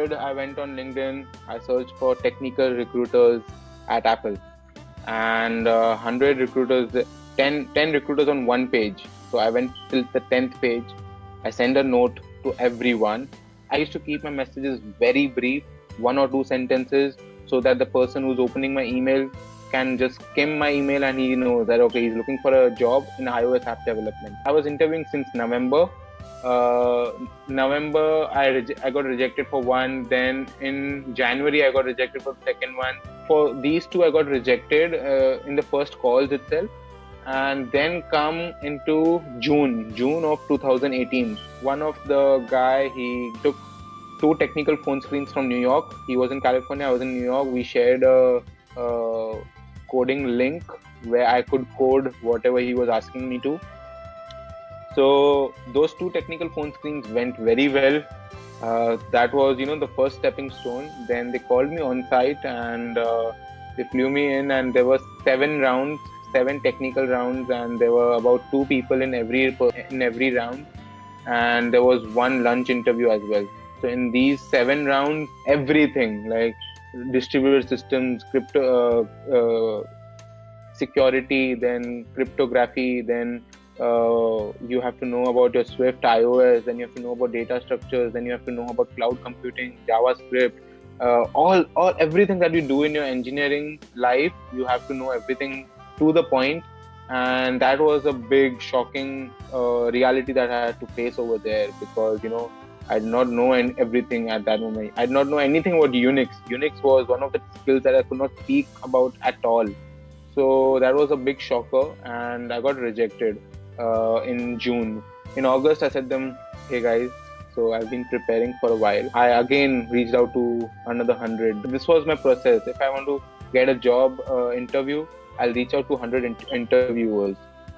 did, I went on LinkedIn, I searched for technical recruiters at Apple, and 100 recruiters, 10 recruiters on one page. So I went till the 10th page. I sent a note to everyone. I used to keep my messages very brief, one or two sentences, so that the person who's opening my email can just skim my email and he knows that, okay, he's looking for a job in iOS app development. I was interviewing since November. November, I got rejected for one. Then in January, I got rejected for the second one. For these two, I got rejected in the first calls itself. And then come into June of 2018. One of the guy, he took two technical phone screens from New York. He was in California, I was in New York. We shared a coding link where I could code whatever he was asking me to. So those two technical phone screens went very well. That was, the first stepping stone. Then they called me on site and they flew me in, and there were 7 rounds, 7 technical rounds, and there were about 2 people in every round, and there was one lunch interview as well. So in these 7 rounds, everything like distributed systems, crypto, security, then cryptography, then you have to know about your Swift iOS, then you have to know about data structures, then you have to know about cloud computing, JavaScript, all everything that you do in your engineering life. You have to know everything to the point, and that was a big shocking reality that I had to face over there, because I did not know everything at that moment. I did not know anything about Unix. Unix was one of the skills that I could not speak about at all. So that was a big shocker, and I got rejected in June. In August, I said them, "Hey guys, so I've been preparing for a while. I again reached out to another 100. This was my process. If I want to get a job interview, I'll reach out to 100 interviewers,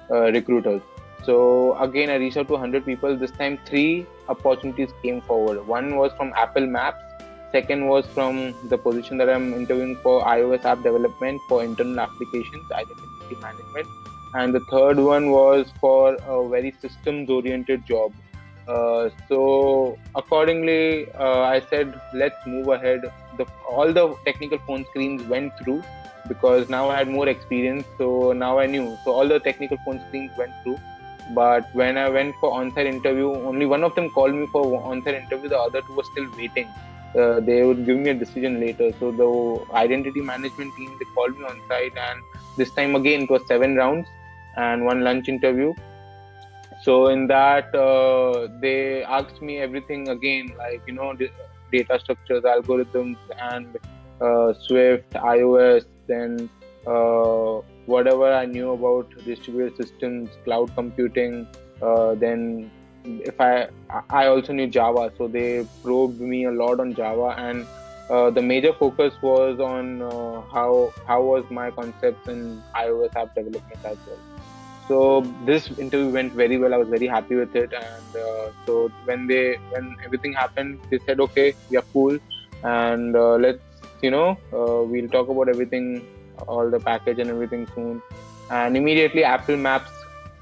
recruiters. So again, I reached out to 100 people. This time, 3 opportunities came forward. One was from Apple Maps. Second was from the position that I'm interviewing for, iOS app development for internal applications, identity management. And the third one was for a very systems oriented job. So accordingly, I said, let's move ahead. All the technical phone screens went through, because now I had more experience. So now I knew. So all the technical phone screens went through. But when I went for on-site interview, only one of them called me for on-site interview. The other two were still waiting. They would give me a decision later. So the identity management team, they called me on site, and this time again it was 7 rounds and one lunch interview. So in that, they asked me everything again, like data structures, algorithms, and Swift, iOS, then whatever I knew about distributed systems, cloud computing. Then if I also knew Java, so they probed me a lot on Java, and the major focus was on how was my concepts in iOS app development as well. So this interview went very well. I was very happy with it, and so when everything happened, they said, okay, we are cool, and let's we'll talk about everything, all the package and everything soon. And immediately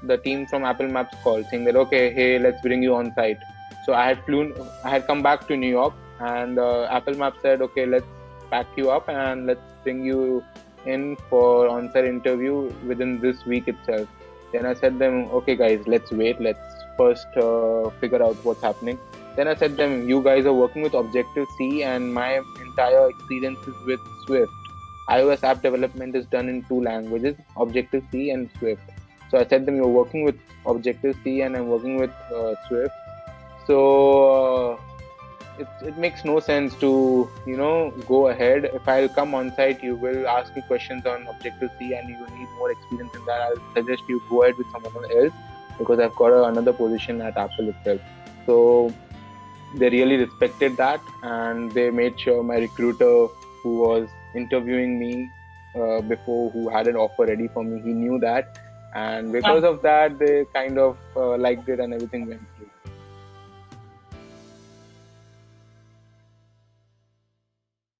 the team from Apple Maps called saying that, okay, hey, let's bring you on site. So I had come back to New York, and Apple Maps said, okay, let's pack you up and let's bring you in for on-site interview within this week itself. Then I said them, okay guys, let's wait. Let's first figure out what's happening. Then I said them, you guys are working with Objective-C, and my entire experience is with Swift. iOS app development is done in 2 languages, Objective-C and Swift. So I said them, you're working with Objective-C and I'm working with Swift. So it makes no sense to go ahead. If I'll come on site, you will ask me questions on Objective-C and you will need more experience in that. I'll suggest you go ahead with someone else, because I've got another position at Apple itself. So they really respected that, and they made sure my recruiter who was interviewing me before, who had an offer ready for me, he knew that, and because of that, they kind of liked it and everything went through.